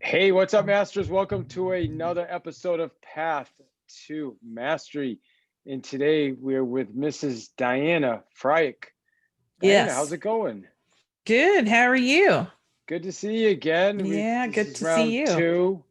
Hey, what's up, Masters? Welcome to another episode of Path to Mastery. And today we're with Mrs. Diana Fryc. Diana, how's Yes. it going? Good. How are you? Good to see you again. Yeah, This good is to see round you. two.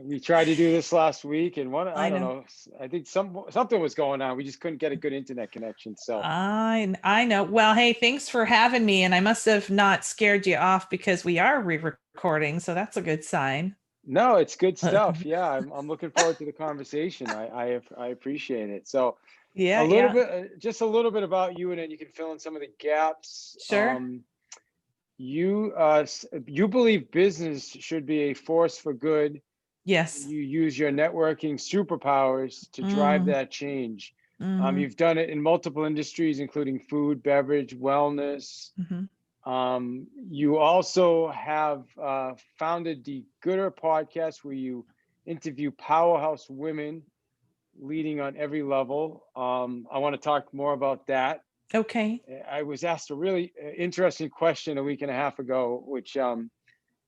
We tried to do this last week, and I I don't know. know. I think something was going on. We just couldn't get a good internet connection. So I know. Well, hey, thanks for having me. And I must have not scared you off because we are re-recording, so that's a good sign. no, it's good stuff. Yeah, I'm looking forward to the conversation. I appreciate it. So a Yeah, little yeah. bit, just a little bit about you, and then you can fill in some of the gaps. Sure. You believe business should be a force for good. Yes. You use your networking superpowers to drive Mm, that change. mm, You've done it in multiple industries, including food, beverage, wellness. hmm You also have founded the Gooder podcast, where you interview powerhouse women leading on every level. I want to talk more about that. Okay. I was asked a really interesting question a week and a half ago, which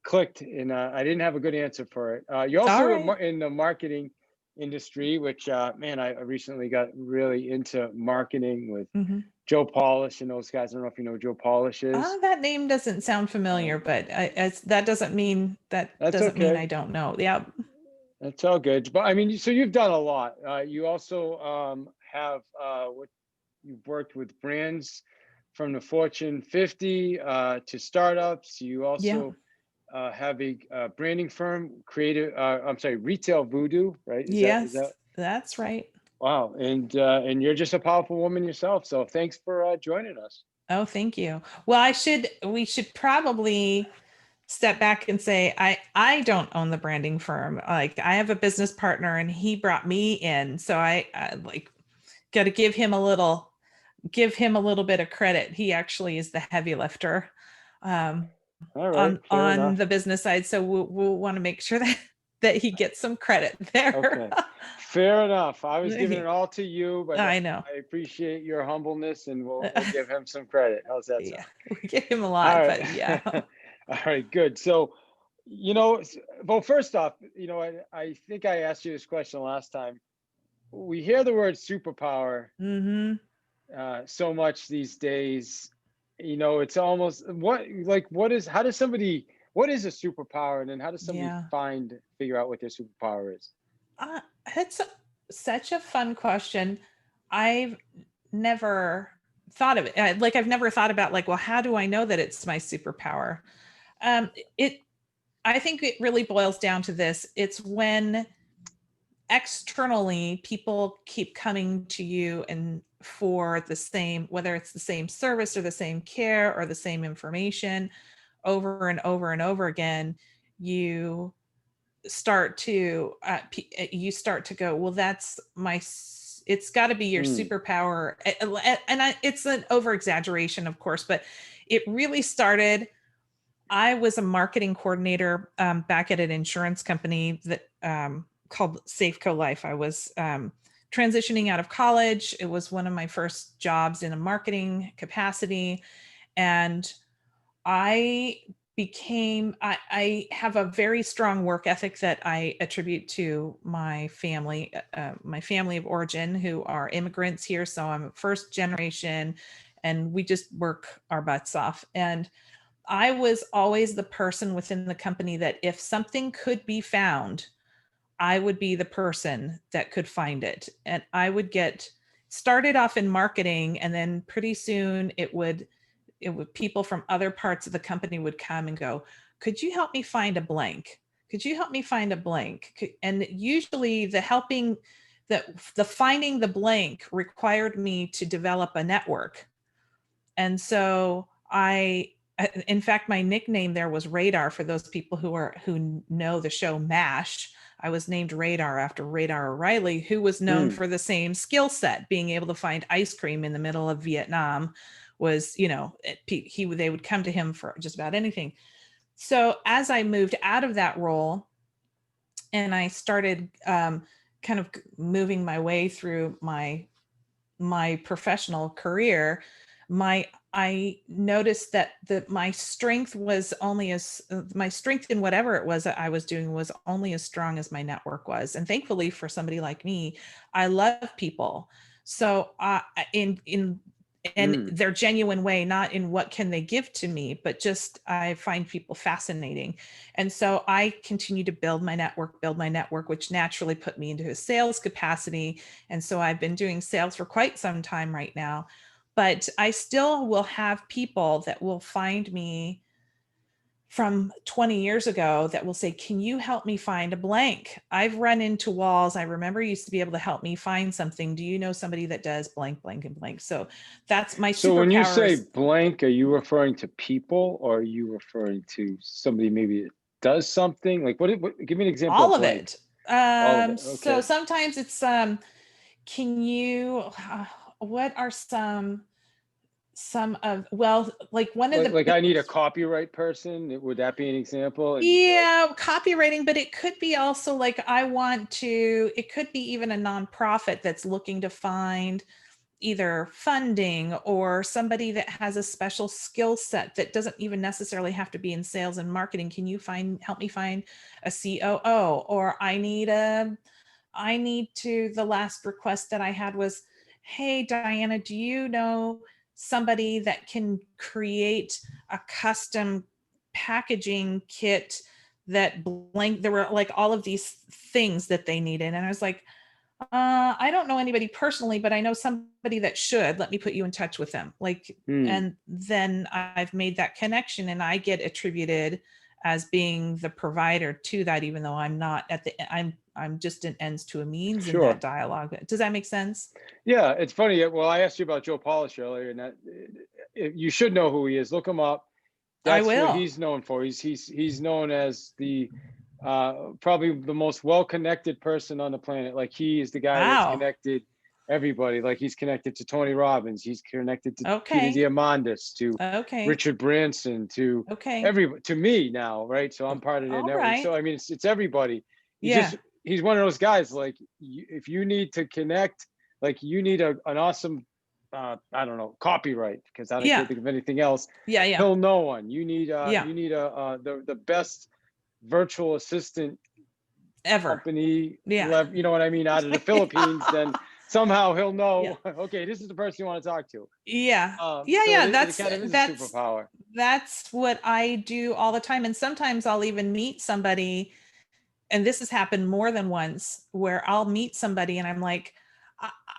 clicked, and I didn't have a good answer for it. You All also right. in the marketing industry, which man, I recently got really into marketing with hmm Joe Polish and those guys. I don't know if you know who Joe Polish is. That name doesn't sound familiar, Um, but that doesn't mean that's I okay. don't know. Yeah. That's all good. But I mean, so you've done a lot. You also have what you've worked with brands from the Fortune 50 to startups. You Yeah. also have a branding firm, creative. I'm sorry, Retail Voodoo, right? Is that Yes, that's right. wow? And you're just a powerful woman yourself. So thanks for joining us. Oh, thank you. Well, we should probably step back and say I don't own the branding firm. Like I have a business partner and he brought me in. So I like got to give him a little bit of credit. He actually is the heavy lifter um All right, fair on enough. the business side. So we'll want to make sure that he gets some credit there. Okay, fair enough. I was giving it all to you, but I know. I appreciate your humbleness, and we'll give him some credit. How's that sound? Yeah, we give him a All lot, but right. yeah. All right, good. So, well, first off, I think I asked you this question last time. We hear the word superpower hmm so much these days. It's almost how does somebody, what is a superpower? And then how does somebody Yeah. figure out what their superpower is? Uh, it's such a fun question. I've never thought of it. I've never thought about like, well, how do I know that it's my superpower? Um, it, I think it really boils down to this. It's when externally people keep coming to you and for the same, whether it's the same service or the same care or the same information over and over and over again, you you start to go, well, it's got to be your Hmm. superpower. It's an over exaggeration, of course, but it really started. I was a marketing coordinator back at an insurance company that called Safeco Life. I was transitioning out of college. It was one of my first jobs in a marketing capacity, and I have a very strong work ethic that I attribute to my family of origin, who are immigrants here. So I'm first generation, and we just work our butts off. And I was always the person within the company that if something could be found, I would be the person that could find it. And I would get started off in marketing, and then pretty soon it would people from other parts of the company would come and go, could you help me find a blank? Could you help me find a blank? And usually the finding the blank required me to develop a network. And so in fact, my nickname there was Radar. For those people who know the show MASH, I was named Radar after Radar O'Reilly, who was known Hmm. for the same skill set, being able to find ice cream in the middle of Vietnam. Was they would come to him for just about anything. So as I moved out of that role and I started kind of moving my way through my professional career, my I noticed that my strength was only as my strength in whatever it was that I was doing was only as strong as my network was. And thankfully for somebody like me, I love people. So in and Mm. their genuine way, not in what can they give to me, but just I find people fascinating. And so I continue to build my network, which naturally put me into a sales capacity. And so I've been doing sales for quite some time right now, but I still will have people that will find me from 20 years ago that will say, can you help me find a blank? I've run into walls. I remember you used to be able to help me find something. Do you know somebody that does blank, blank, and blank? So that's my So when you say superpowers. blank, are you referring to people, or are you referring to somebody maybe that does something? Like what give me an example All of of blank. it. All of it. So Okay. sometimes it's can you what are some of, well, like one of Like the, I need a copyright person. Would that be an example? And you'd be like, yeah, copywriting, but it could be also like I want to, it could be even a nonprofit that's looking to find either funding or somebody that has a special skill set that doesn't even necessarily have to be in sales and marketing. Can you help me find a COO? Or I need to, the last request that I had was, hey, Diana, do you know somebody that can create a custom packaging kit that blank, there were like all of these things that they needed. And I was like, I don't know anybody personally, but I know somebody that should. Let me put you in touch with them. Like, hmm, and then I've made that connection and I get attributed as being the provider to that, even though I'm not at the, I'm just an ends to a means in that sure. dialogue. Does that make sense? Yeah, it's funny. Well, I asked you about Joe Polish earlier, and that you should know who he is. Look him up. I That's what will. he's known for. He's known as the probably the most well-connected person on the planet. Like he is the guy that's Wow. connected everybody. Like he's connected to Tony Robbins. He's connected to Peter Okay. Diamandis, to Okay. Richard Branson, to Okay. every to me now, right? So I'm part of their All network. right. So I mean, it's everybody. He Yeah. just he's one of those guys. Like if you need to connect, like you need an awesome I don't know, copyright because I Yeah. can't think of anything else. Yeah. Yeah. He'll know one. Yeah. You need a the best virtual assistant Ever. company, Yeah. you know what I mean, out of the Philippines, then somehow he'll Yeah. know, okay, this is the person you want to talk to. Yeah. Yeah, So yeah, it kind of is a superpower. that's what I do all the time. And sometimes I'll even meet somebody, and this has happened more than once, where I'll meet somebody and I'm like,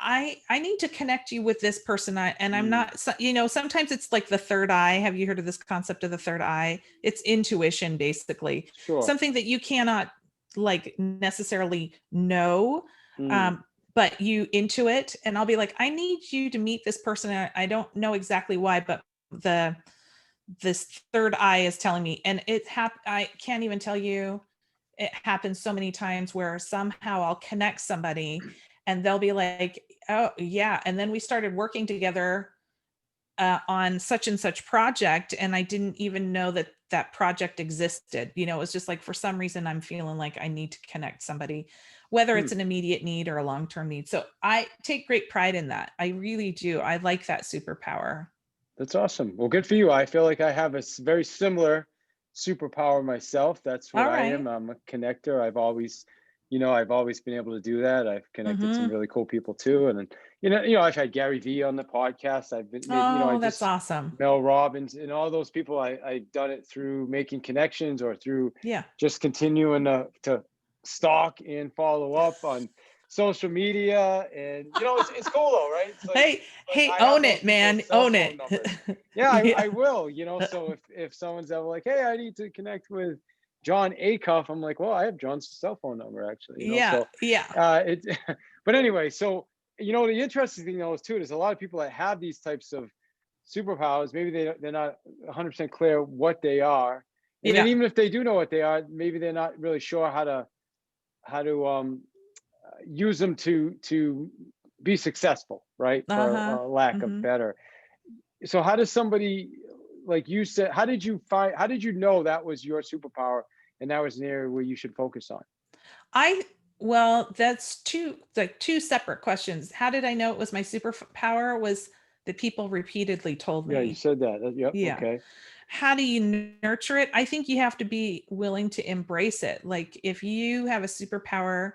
I need to connect you with this person. And I'm Mm, not, sometimes it's like the third eye. Have you heard of this concept of the third eye? It's intuition, basically. sure. Something that you cannot like necessarily know. Mm, Um, but you intuit, and I'll be like, I need you to meet this person. I don't know exactly why, but the this third eye is telling me, and I can't even tell you, it happens so many times where somehow I'll connect somebody and they'll be like, oh yeah, and then we started working together on such and such project, and I didn't even know that that project existed. It was just like, for some reason I'm feeling like I need to connect somebody, whether hmm. it's an immediate need or a long-term need. So I take great pride in that. I really do. I like that superpower. That's awesome. Well, good for you. I feel like I have a very similar superpower myself. That's what All I am. right. I'm a connector. I've always been able to do that. I've connected some Mm-hmm. really cool people too. And then, I've had Gary Vee on the podcast. I've been maybe, I Oh, that's just awesome. Mel Robbins and all those people. I've done it through making connections or through Yeah. just continuing to stalk and follow up on social media. And, it's cool though, right? It's Hey, like hey, I have own those it, people's man. cell Own phone it. numbers. Yeah, I Yeah. will, so if someone's ever like, hey, I need to connect with John Acuff, I'm like, well, I have John's cell phone number actually, Yeah. so Yeah. it but anyway, so the interesting thing though is too, there's a lot of people that have these types of superpowers. Maybe they're not 100% clear what they are, and then Yeah. even if they do know what they are, maybe they're not really sure how to use them to be successful, right? For Uh-huh. lack of Hmm. better. So how does somebody, like you said, how did you know that was your superpower and that was an area where you should focus on? I well, that's two separate questions. How did I know it was my superpower? Was that people repeatedly told Yeah, you me. said that. Yep. Yeah. Okay. How do you nurture it? I think you have to be willing to embrace it. Like if you have a superpower,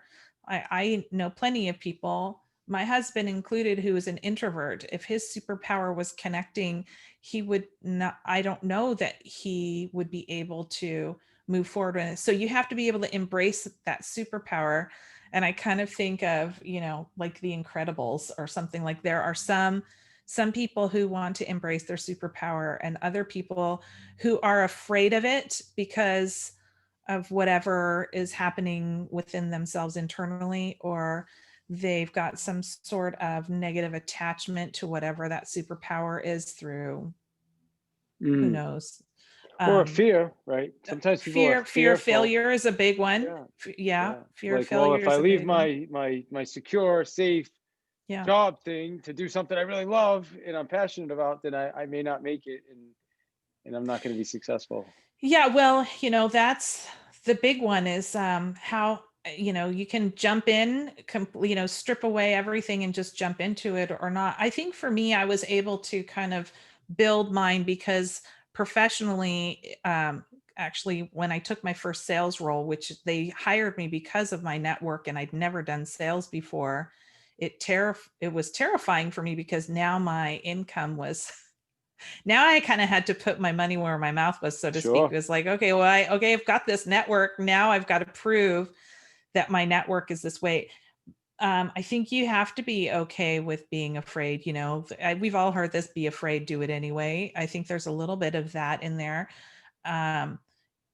I know plenty of people, my husband included, who is an introvert. If his superpower was connecting, he would not, I don't know that he would be able to move forward with it. So you have to be able to embrace that superpower. And I kind of think of, like The Incredibles or something. Like there are some people who want to embrace their superpower and other people who are afraid of it because of whatever is happening within themselves internally, or they've got some sort of negative attachment to whatever that superpower is through who Mm. knows. Or a um fear, right? Sometimes people are fear of fearful. failure is a big one. Yeah. Yeah, Yeah. fear of Like, well, failure if I is a leave big one. my secure, safe Yeah. job thing to do something I really love and I'm passionate about, then I may not make it, and I'm not going to be successful. Yeah, well, that's the big one is how you can jump in, strip away everything and just jump into it or not. I think for me, I was able to kind of build mine because professionally, actually, when I took my first sales role, which they hired me because of my network and I'd never done sales before, it was terrifying for me because now my income was now I kind of had to put my money where my mouth was, so to speak. It Sure. was like, okay, well, I've got this network. Now I've got to prove that my network is this way. I think you have to be okay with being afraid. We've all heard this: be afraid, do it anyway. I think there's a little bit of that in there. Um,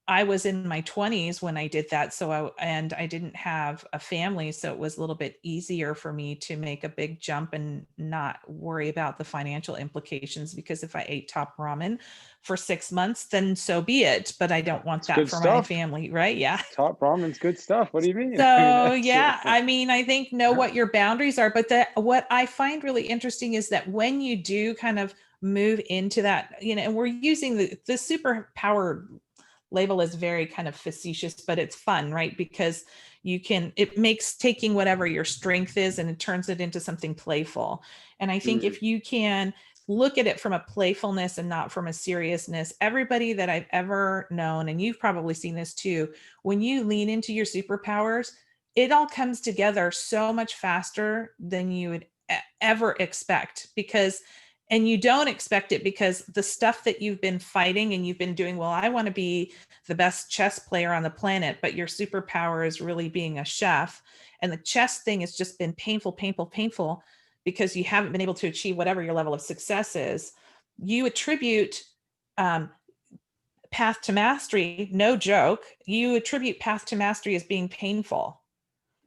I was in my 20s when I did that. And I didn't have a family. So it was a little bit easier for me to make a big jump and not worry about the financial implications, because if I ate top ramen for 6 months, then so be it. But I don't want It's that good for my stuff. family. Right. Yeah. Top ramen's good stuff. What do you mean? I mean, So that's yeah, I mean, I think know yeah. what your boundaries are, but what I find really interesting is that when you do kind of move into that, and we're using the superpower label is very kind of facetious, but it's fun, right? Because it makes taking whatever your strength is and it turns it into something playful. And I think Mm. if you can look at it from a playfulness and not from a seriousness, everybody that I've ever known, and you've probably seen this too, when you lean into your superpowers, it all comes together so much faster than you would ever expect. And you don't expect it because the stuff that you've been fighting and you've been doing, well, I want to be the best chess player on the planet, but your superpower is really being a chef. And the chess thing has just been painful, painful, painful because you haven't been able to achieve whatever your level of success is. You attribute um, path to mastery, no joke, you attribute path to mastery as being painful.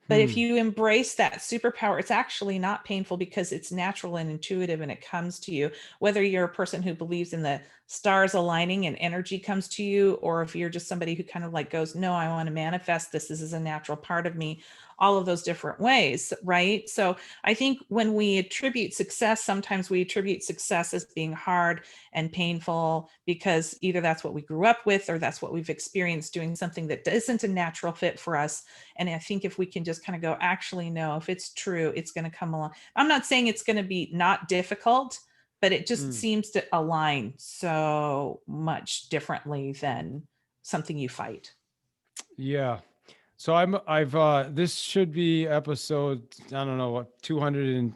But if Hmm. you embrace that superpower, it's actually not painful because it's natural and intuitive and it comes to you. Whether you're a person who believes in the stars aligning and energy comes to you, or if you're just somebody who kind of like goes, no, I want to manifest this. This is a natural part of me. All of those different ways, right? So I think when we attribute success, sometimes we attribute success as being hard and painful because either that's what we grew up with or that's what we've experienced doing something that isn't a natural fit for us. And I think if we can just kind of go, actually, no, if it's true, it's going to come along. I'm not saying it's going to be not difficult, but it just Mm. seems to align so much differently than something you fight. Yeah. So I've this should be episode, I don't know what, 200 and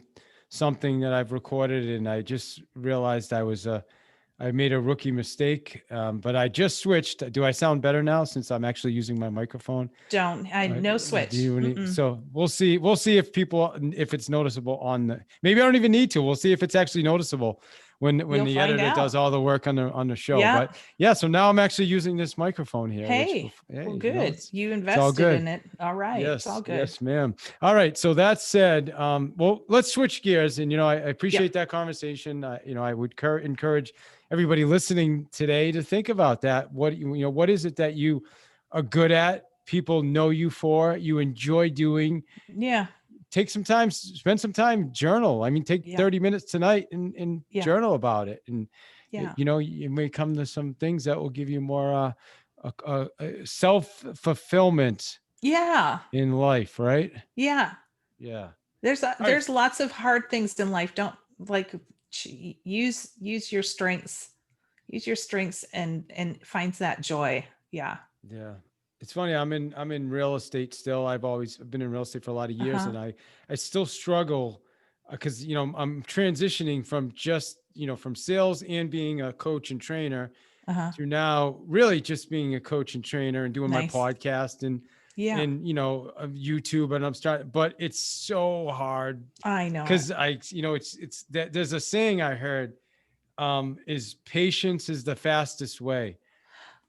something that I've recorded, and I just realized I made a rookie mistake, but I just switched. Do I sound better now since I'm actually using my microphone? No Do switch. you need, Mm-mm. so we'll see. We'll see if it's noticeable on the. Maybe I don't even need to. We'll see if it's actually noticeable when You'll the find editor does out. all the work on the show. Yeah. But yeah, so now I'm actually using this microphone here, which Hey, well, hey, good. You it's all invested good. in it. All right. It's all Yes, good. yes, ma'am. All right. So that said, well, let's switch gears. And I Yep. appreciate that conversation. I would encourage everybody listening today to think about that. What is it that you are good at? People know you for, you enjoy doing. Yeah. Take some time, spend some time, journal. I mean, take Yeah. 30 minutes tonight and Yeah. journal about it. And, Yeah. you may come to some things that will give you more self-fulfillment Yeah. in life, right? Yeah. Yeah. All right. There's lots of hard things in life. Don't like use use your strengths and finds that joy. Yeah. Yeah. It's funny. I'm in real estate still. I've been in real estate for a lot of years, Uh-huh. and I still struggle because, I'm transitioning from just, from sales and being a coach and trainer Uh-huh. to now really just being a coach and trainer and doing my Nice. podcast and, Yeah. YouTube, and I'm starting, but it's so hard I know. because it's that there's a saying I heard, is patience is the fastest way.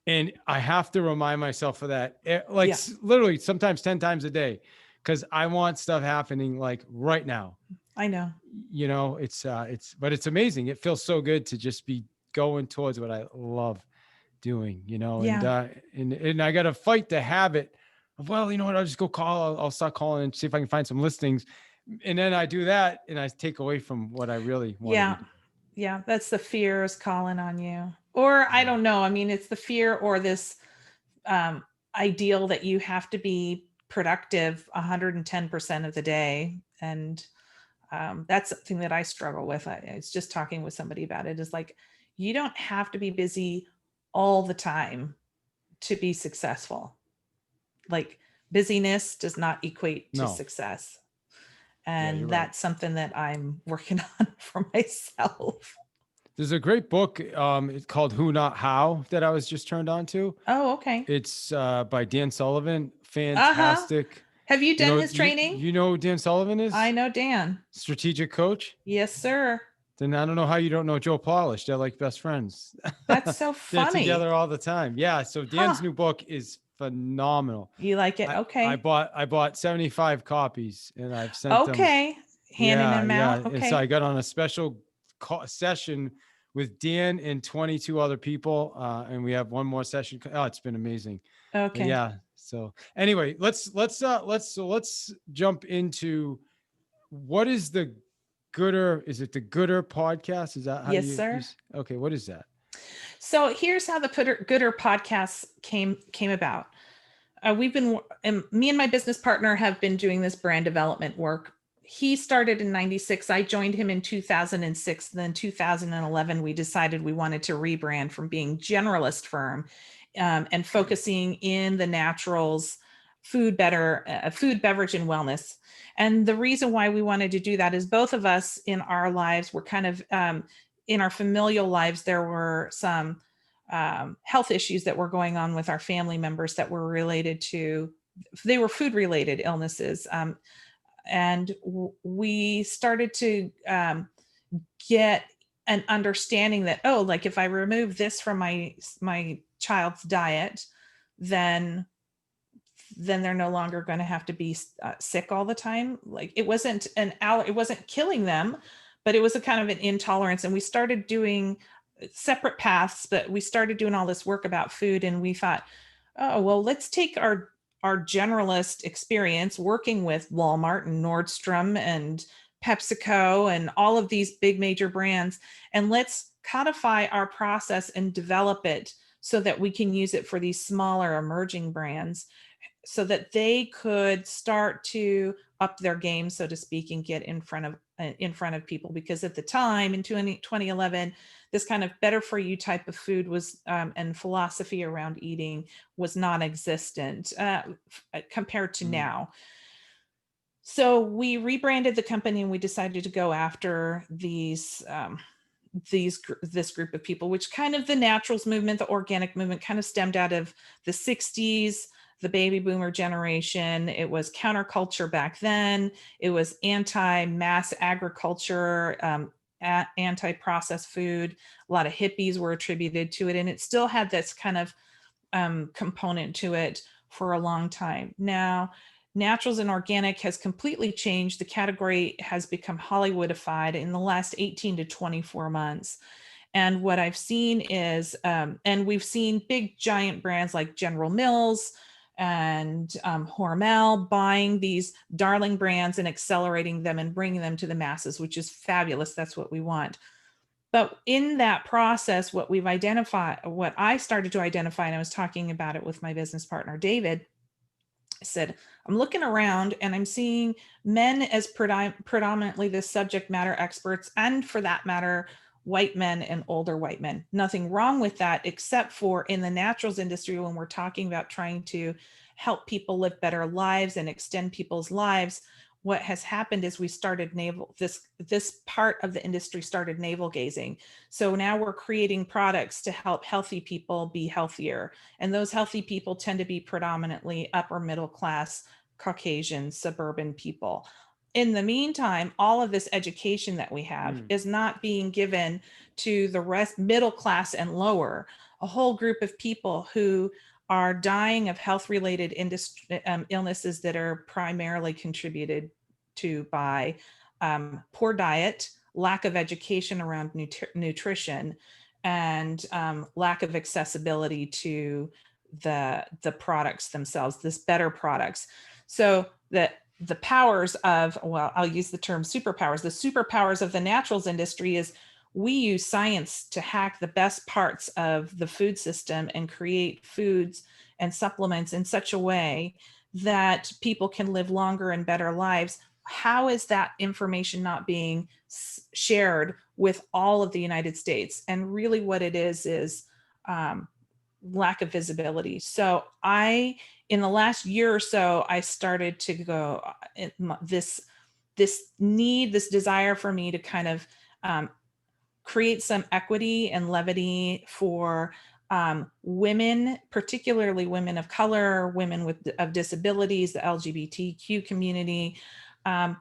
And I have to remind myself of that, like Yeah. literally sometimes 10 times a day, because I want stuff happening like right now. I know. But it's amazing. It feels so good to just be going towards what I love doing, Yeah. and I got to fight the habit of, well, you know what, I'll just go call, I'll start calling and see if I can find some listings. And then I do that and I take away from what I really want to be Yeah. doing. Yeah. That's the fears calling on you. Or I don't know. I mean, it's the fear or this um, ideal that you have to be productive 110% of the day. And that's something that I struggle with. I was just talking with somebody about it, is like, you don't have to be busy all the time to be successful. Like, busyness does not equate to No. success. Yeah, you're And right. that's something that I'm working on for myself. There's a great book, it's called Who Not How, that I was just turned on to. Oh, okay. It's by Dan Sullivan. Uh-huh. Fantastic. Have you done his You, training? you know who Dan Sullivan I is? know Dan. Strategic coach. Yes, sir. Then I don't know how you don't know Joe Polish. They're like best friends. That's so They're funny. together all the time. Yeah. So Huh. Dan's new book is phenomenal. You like it? I Okay. bought 75 copies and I've sent them. Okay. Handing Yeah, them yeah. out. And so I Okay. got on a special session with Dan and 22 other people, and we have one more session. Oh, it's been amazing. But Okay. yeah. So anyway, let's jump into what is the Gooder. Is it the Gooder podcast? Is that how Yes, sir. okay? What is that? So here's how the Gooder podcast came about. We've been, and me and my business partner have been doing this brand development work. He started in 96. I joined him in 2006. Then 2011, we decided we wanted to rebrand from being generalist firm and focusing in the naturals, food, beverage, and wellness. And the reason why we wanted to do that is both of us in our lives were kind of, in our familial lives, there were some health issues that were going on with our family members that were related to, they were food related illnesses. And we started to get an understanding that, oh, like if I remove this from my child's diet, then they're no longer going to have to be sick all the time. Like, it wasn't it wasn't killing them, but it was a kind of an intolerance. And we started doing separate paths, but we started doing all this work about food. And we thought, oh, well, let's take our generalist experience working with Walmart and Nordstrom and PepsiCo and all of these big major brands, and let's codify our process and develop it so that we can use it for these smaller emerging brands, so that they could start to up their game, so to speak, and get in front of people. Because at the time in 2011, this kind of better for you type of food was and philosophy around eating was non-existent compared to now. So we rebranded the company and we decided to go after this group of people, which kind of the naturals movement, the organic movement, kind of stemmed out of the 60s, the baby boomer generation. It was counterculture back then. It was anti-mass agriculture, anti-processed food. A lot of hippies were attributed to it, and it still had this kind of component to it for a long time. Now, naturals and organic has completely changed. The category has become Hollywoodified in the last 18 to 24 months. And what I've seen is, and we've seen big giant brands like General Mills and Hormel buying these darling brands and accelerating them and bringing them to the masses, which is fabulous. That's what we want. But in that process, what I started to identify, and I was talking about it with my business partner, David, I said, I'm looking around and I'm seeing men as predominantly the subject matter experts, and for that matter, white men and older white men. Nothing wrong with that, except for in the naturals industry, when we're talking about trying to help people live better lives and extend people's lives, what has happened is we started this part of the industry started navel gazing. So now we're creating products to help healthy people be healthier. And those healthy people tend to be predominantly upper middle class, Caucasian, suburban people. In the meantime, all of this education that we have is not being given to the rest, middle class and lower, a whole group of people who are dying of health-related illnesses that are primarily contributed to by poor diet, lack of education around nutrition, and lack of accessibility to the products themselves, this better products. So the powers of, well, I'll use the term superpowers. The superpowers of the naturals industry is we use science to hack the best parts of the food system and create foods and supplements in such a way that people can live longer and better lives. How is that information not being shared with all of the United States? And really what it is lack of visibility. So in the last year or so, I started to go, this desire for me to kind of create some equity and levity for women, particularly women of color, women of disabilities, the LGBTQ community,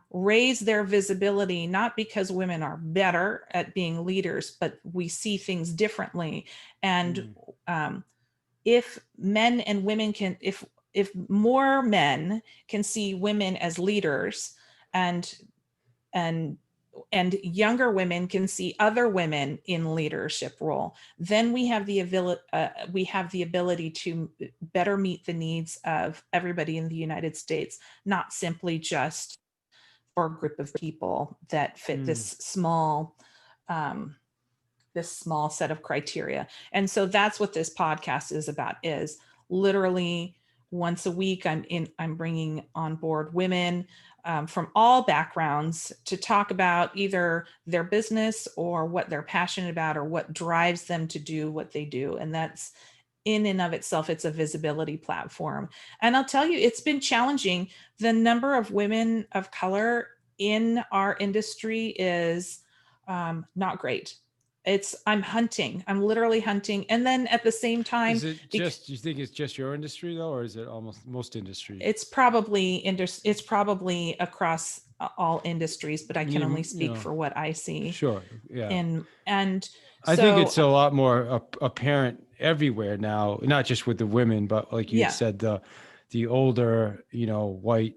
raise their visibility, not because women are better at being leaders, but we see things differently. And if men and women can, if more men can see women as leaders, and younger women can see other women in leadership role, then we have the ability to better meet the needs of everybody in the United States, not simply just for a group of people that fit this small set of criteria. And so that's what this podcast is about, is literally once a week I'm bringing on board women from all backgrounds to talk about either their business or what they're passionate about or what drives them to do what they do. And that's in and of itself, it's a visibility platform. And I'll tell you, it's been challenging. The number of women of color in our industry is not great. I'm literally hunting. And then at the same time, is it just, do you think it's just your industry though, or is it almost most industries? It's probably across all industries, but I can only speak for what I see. Sure. Yeah. And I think it's a lot more apparent everywhere now, not just with the women, but like you said, the older, white,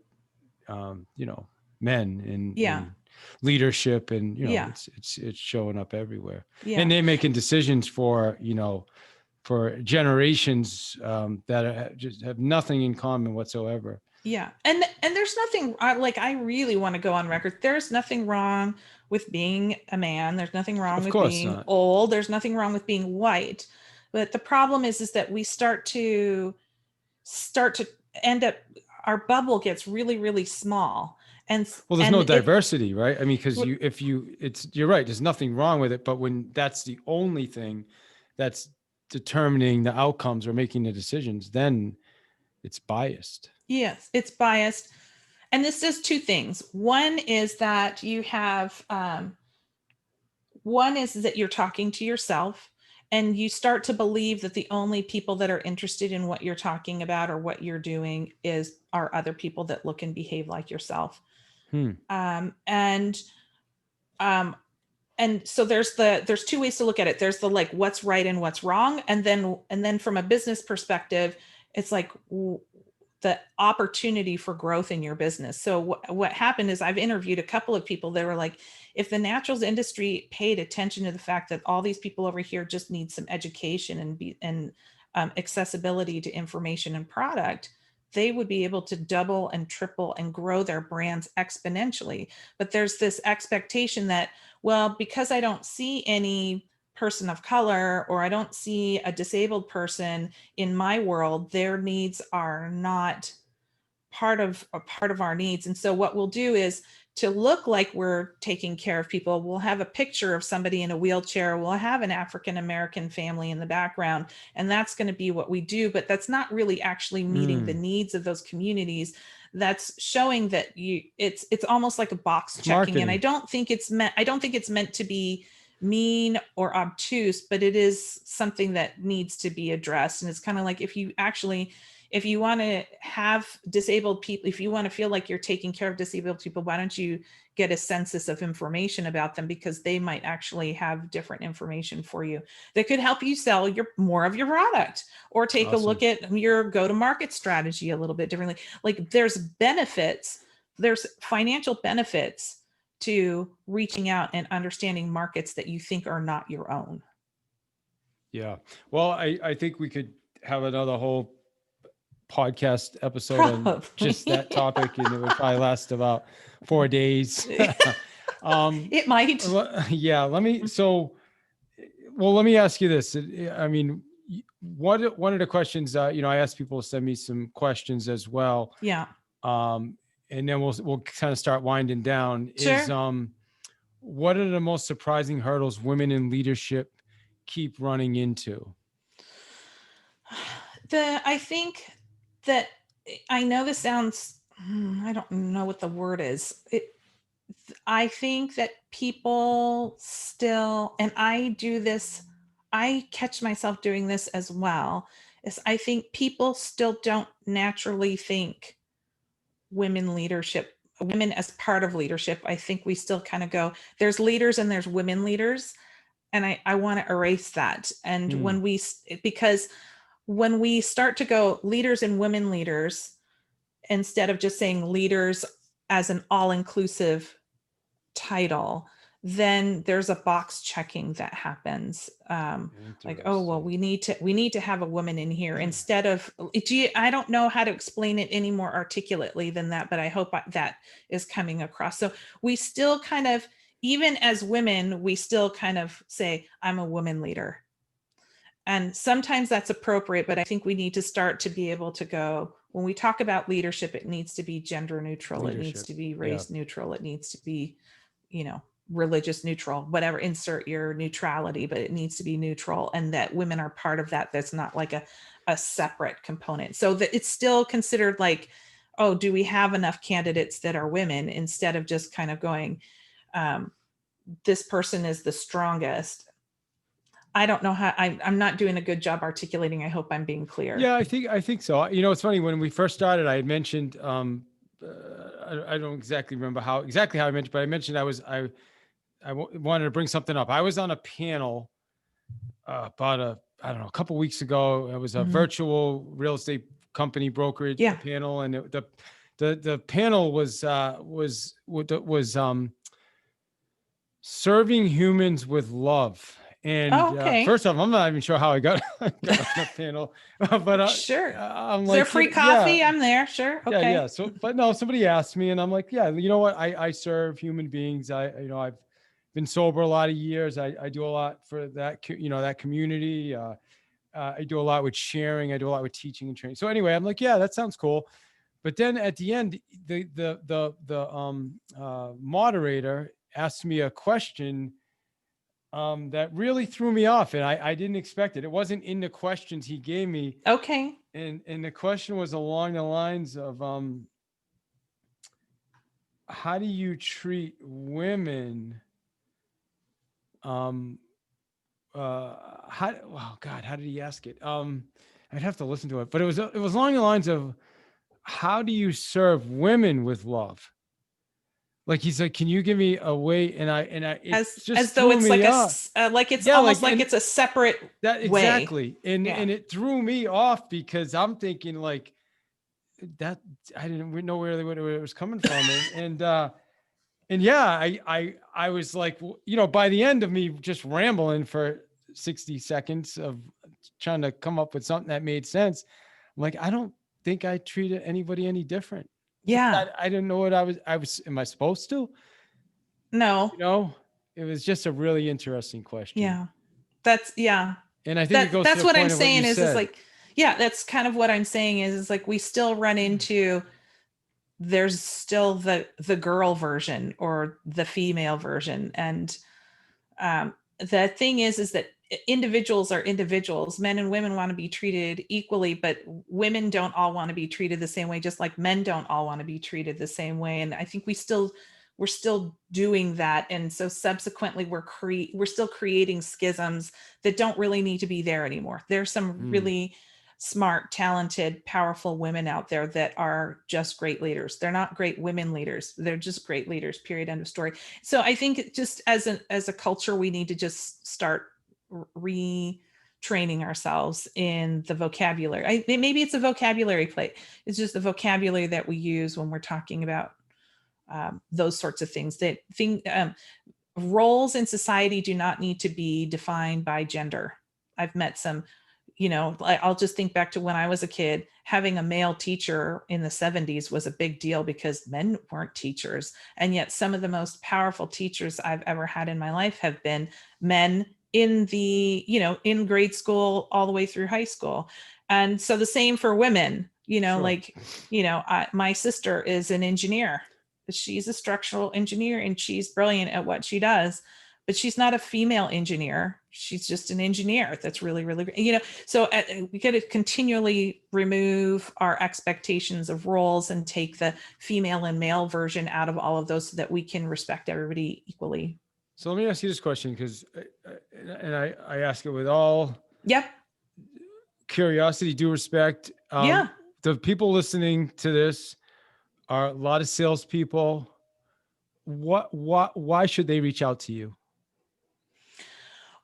men in leadership, and it's showing up everywhere. And they're making decisions for for generations that just have nothing in common whatsoever. Yeah. And there's nothing, I really want to go on record. There's nothing wrong with being a man. There's nothing wrong with being old. There's nothing wrong with being white. But the problem is that we start to end up, our bubble gets really, really small. And there's no diversity, right? I mean, because you're right. There's nothing wrong with it. But when that's the only thing that's determining the outcomes or making the decisions, then it's biased. Yes, it's biased. And this does two things. One is that you have, one is that you're talking to yourself, and you start to believe that the only people that are interested in what you're talking about or what you're doing are other people that look and behave like yourself. And so there's two ways to look at it. There's the what's right and what's wrong. And then from a business perspective, it's like the opportunity for growth in your business. So what happened is I've interviewed a couple of people that were like, if the naturals industry paid attention to the fact that all these people over here just need some education and accessibility to information and product, they would be able to double and triple and grow their brands exponentially. But there's this expectation that, well, because I don't see any person of color, or I don't see a disabled person in my world, their needs are not a part of our needs. And so what we'll do is, to look like we're taking care of people, we'll have a picture of somebody in a wheelchair, we'll have an African American family in the background, and that's going to be what we do. But that's not really actually meeting the needs of those communities. That's showing that it's almost like a box It's checking. And I marketing. don't think it's meant to be mean or obtuse, but it is something that needs to be addressed. And it's kind of like, if you want to have disabled people, if you want to feel like you're taking care of disabled people, why don't you get a census of information about them, because they might actually have different information for you that could help you sell more of your product, or take a look at your go-to-market strategy a little bit differently. Like, there's financial benefits to reaching out and understanding markets that you think are not your own. Yeah. Well, I think we could have another whole podcast episode on just that topic, and it would probably last about 4 days. It might. Yeah. Let me ask you this. I mean, one of the questions, I asked people to send me some questions as well. Yeah. And then we'll kind of start winding down. Sure. Is what are the most surprising hurdles women in leadership keep running into? I think that, I know this sounds, I don't know what the word is. I think that people still, and I do this, I catch myself doing this as well, is I think people still don't naturally think women as part of leadership. I think we still kind of go, there's leaders and there's women leaders. And I want to erase that. And because when we start to go leaders and women leaders, instead of just saying leaders as an all-inclusive title, then there's a box checking that happens. Like, oh, well, we need to have a woman in here, instead of, I don't know how to explain it any more articulately than that, but I hope that is coming across. So we still kind of, even as women, we still kind of say, I'm a woman leader. And sometimes that's appropriate, but I think we need to start to be able to go, when we talk about leadership, it needs to be gender neutral. It needs to be race neutral. It needs to be, religious neutral, whatever, insert your neutrality, but it needs to be neutral, and that women are part of that. That's not like a separate component. So that it's still considered like, oh, do we have enough candidates that are women, instead of just kind of going, this person is the strongest. I don't know how, I'm not doing a good job articulating. I hope I'm being clear. Yeah, I think so. It's funny, when we first started, I had mentioned, I don't exactly remember how I mentioned, but I mentioned I wanted to bring something up. I was on a panel about a couple weeks ago. It was a virtual real estate company brokerage panel, and the panel was serving humans with love. And first off, I'm not even sure how I got on the panel, but sure. I'm Is like, there free coffee? I'm there. Sure. Okay. Yeah. So, but no, somebody asked me, and I'm like, yeah, you know what? I serve human beings. I've been sober a lot of years. I do a lot for that, that community. I do a lot with sharing. I do a lot with teaching and training. So anyway, I'm like, yeah, that sounds cool. But then at the end, the moderator asked me a question that really threw me off, and I didn't expect it. It wasn't in the questions he gave me. Okay. And the question was along the lines of, how do you treat women? How did he ask it? I'd have to listen to it, but it was along the lines of, how do you serve women with love? Like, he's like, can you give me a way? And As though it's like it's a separate way. Exactly. And it threw me off, because I'm thinking like that, I didn't know where it was coming from. I was like, by the end of me just rambling for 60 seconds of trying to come up with something that made sense, I'm like, I don't think I treated anybody any different. Yeah. I didn't know what I was, am I supposed to? No. It was just a really interesting question. Yeah. And I think that's what I'm saying is like, yeah, that's kind of what I'm saying is like, we still run into there's still the girl version or the female version. And the thing is that individuals are individuals. Men and women want to be treated equally, but women don't all want to be treated the same way, just like men don't all want to be treated the same way. And I think we're still doing that. And so subsequently we're still creating schisms that don't really need to be there anymore. There's some really smart, talented, powerful women out there that are just great leaders. They're not great women leaders. They're just great leaders, period, end of story. So I think just as a culture, we need to just start retraining ourselves in the vocabulary. Maybe it's a vocabulary plate. It's just the vocabulary that we use when we're talking about those sorts of things. Roles in society do not need to be defined by gender. I've met some, I'll just think back to when I was a kid. Having a male teacher in the 70s was a big deal because men weren't teachers. And yet some of the most powerful teachers I've ever had in my life have been men in in grade school all the way through high school. And so the same for women, sure. My sister is an engineer. She's a structural engineer and she's brilliant at what she does, but she's not a female engineer. She's just an engineer. That's really, really, so we got to continually remove our expectations of roles and take the female and male version out of all of those so that we can respect everybody equally. So let me ask you this question, because, and I ask it with all curiosity, due respect. The people listening to this are a lot of salespeople. Why should they reach out to you?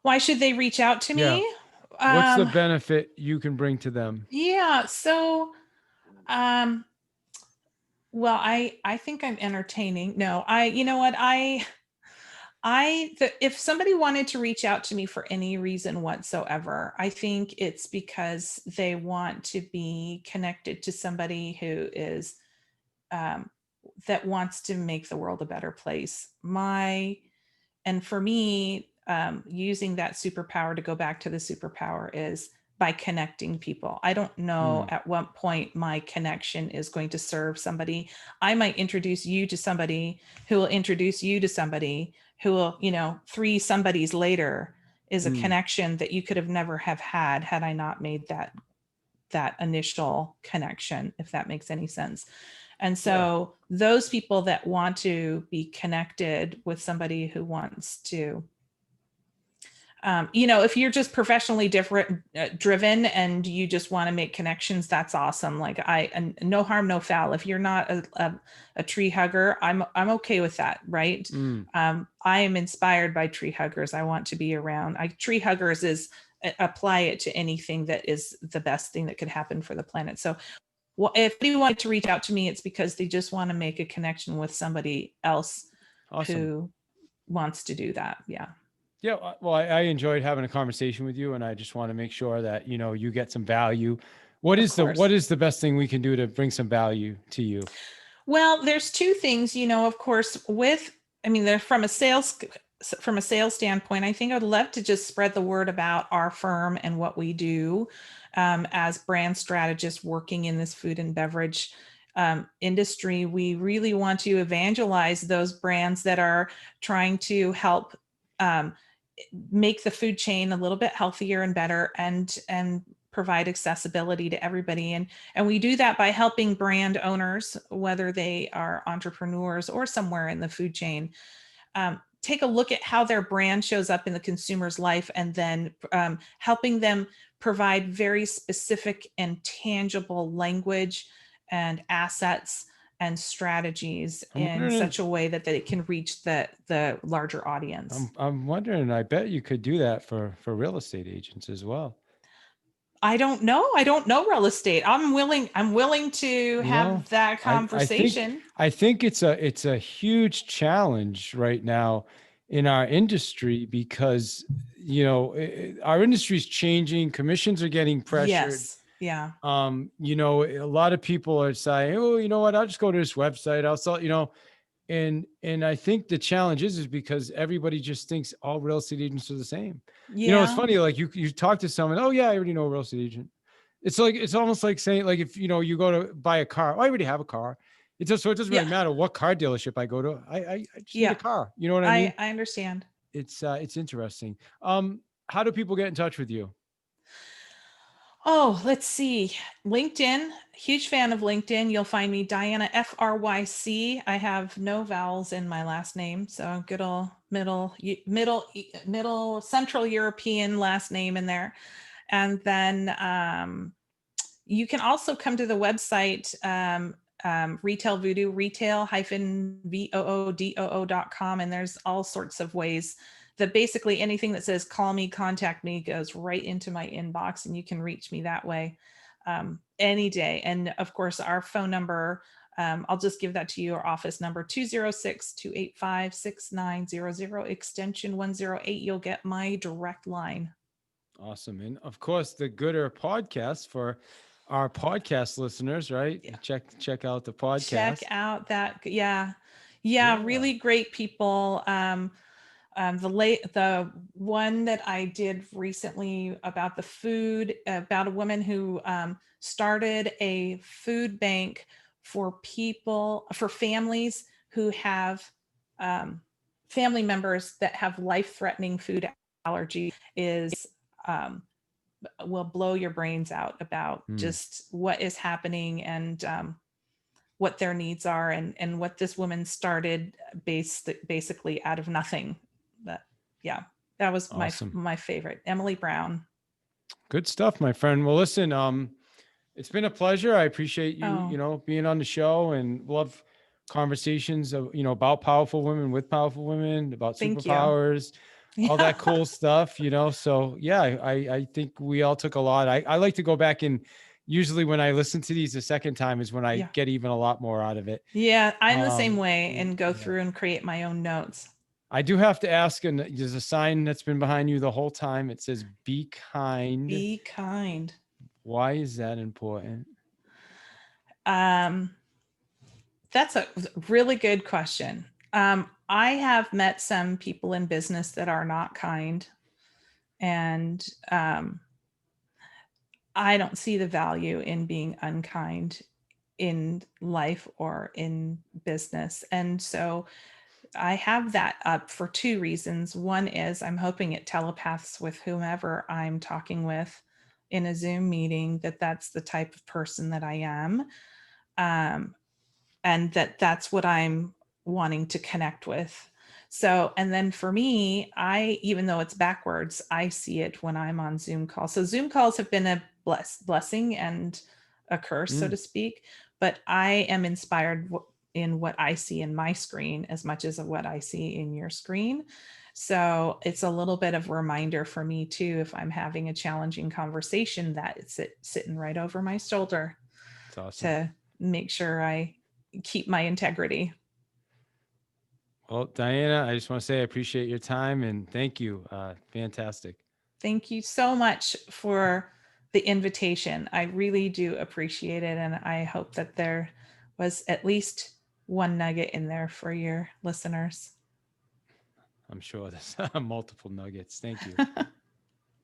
Why should they reach out to me? What's the benefit you can bring to them? Yeah. So, well, I think I'm entertaining. No, you know what? If somebody wanted to reach out to me for any reason whatsoever, I think it's because they want to be connected to somebody who is, that wants to make the world a better place. And for me, using that superpower, to go back to the superpower, is by connecting people. I don't know at what point my connection is going to serve somebody. I might introduce you to somebody who will introduce you to somebody who will, 3 somebodies later is a connection that you could have never have had I not made that initial connection, if that makes any sense. And so those people that want to be connected with somebody who wants to, if you're just professionally driven and you just want to make connections, that's awesome. Like no harm, no foul. If you're not a tree hugger, I'm okay with that. Right. I am inspired by tree huggers. I want to be around. Tree huggers is apply it to anything that is the best thing that could happen for the planet. So if they want to reach out to me, it's because they just want to make a connection with somebody else who wants to do that. Yeah. Yeah. Well, I enjoyed having a conversation with you, and I just want to make sure that, you get some value. What is the best thing we can do to bring some value to you? Well, there's 2 things, of course, they're from a sales standpoint. I think I'd love to just spread the word about our firm and what we do as brand strategists working in this food and beverage industry. We really want to evangelize those brands that are trying to help make the food chain a little bit healthier and better, and provide accessibility to everybody. And we do that by helping brand owners, whether they are entrepreneurs or somewhere in the food chain, take a look at how their brand shows up in the consumer's life, and then helping them provide very specific and tangible language and assets and strategies in such a way that it can reach the larger audience. I'm wondering, I bet you could do that for real estate agents as well. I don't know. I don't know real estate. I'm willing to have that conversation. I think it's a huge challenge right now in our industry, because, our industry is changing. Commissions are getting pressured. Yes. Yeah. A lot of people are saying, oh, you know what? I'll just go to this website. I'll sell, and I think the challenge is because everybody just thinks all real estate agents are the same. Yeah. It's funny. Like you talk to someone, oh yeah, I already know a real estate agent. It's almost like saying, like, if, you go to buy a car, I already have a car. It just, so it doesn't really Yeah. matter what car dealership I go to. I just need Yeah. a car. You know what I mean? I understand. It's interesting. How do people get in touch with you? Oh, let's see. LinkedIn, huge fan of LinkedIn. You'll find me Diana Fryc. I have no vowels in my last name, so good old middle Central European last name in there. And then you can also come to the website, Retail Voodoo, retail-voodoo.com, and there's all sorts of ways that basically anything that says call me, contact me goes right into my inbox, and you can reach me that way any day. And of course, our phone number, I'll just give that to you, our office number, 206-285-6900, extension 108. You'll get my direct line. Awesome. And of course, the Gooder podcast for our podcast listeners, right? Yeah. Check out the podcast. Check out that. Yeah. Really great people. The one that I did recently about the food, about a woman who started a food bank for families who have family members that have life-threatening food allergy, is will blow your brains out about just what is happening and what their needs are, and what this woman started basically out of nothing. But yeah, that was Awesome. my favorite, Emily Brown. Good stuff, my friend. Well, listen, it's been a pleasure. I appreciate you, Oh. being on the show, and love conversations of, about powerful women with powerful women, about Thank you. superpowers, all that cool stuff, So yeah, I think we all took a lot. I like to go back, and usually when I listen to these the second time is when I get even a lot more out of it. Yeah, I'm the same way, and go through and create my own notes. I do have to ask, and there's a sign that's been behind you the whole time. It says, "Be kind." Be kind. Why is that important? That's a really good question. I have met some people in business that are not kind, and I don't see the value in being unkind in life or in business. And so I have that up for two reasons. One is I'm hoping it telepaths with whomever I'm talking with in a Zoom meeting that that's the type of person that I am. And that's what I'm wanting to connect with. So, and then for me, even though it's backwards, I see it when I'm on Zoom calls. So Zoom calls have been a blessing and a curse, so to speak, but I am inspired in what I see in my screen as much as what I see in your screen. So it's a little bit of a reminder for me too, if I'm having a challenging conversation, that it's sitting right over my shoulder. That's awesome. To make sure I keep my integrity. Well, Diana, I just want to say I appreciate your time, and thank you. Fantastic. Thank you so much for the invitation. I really do appreciate it. And I hope that there was at least one nugget in there for your listeners. I'm sure there's multiple nuggets. Thank you.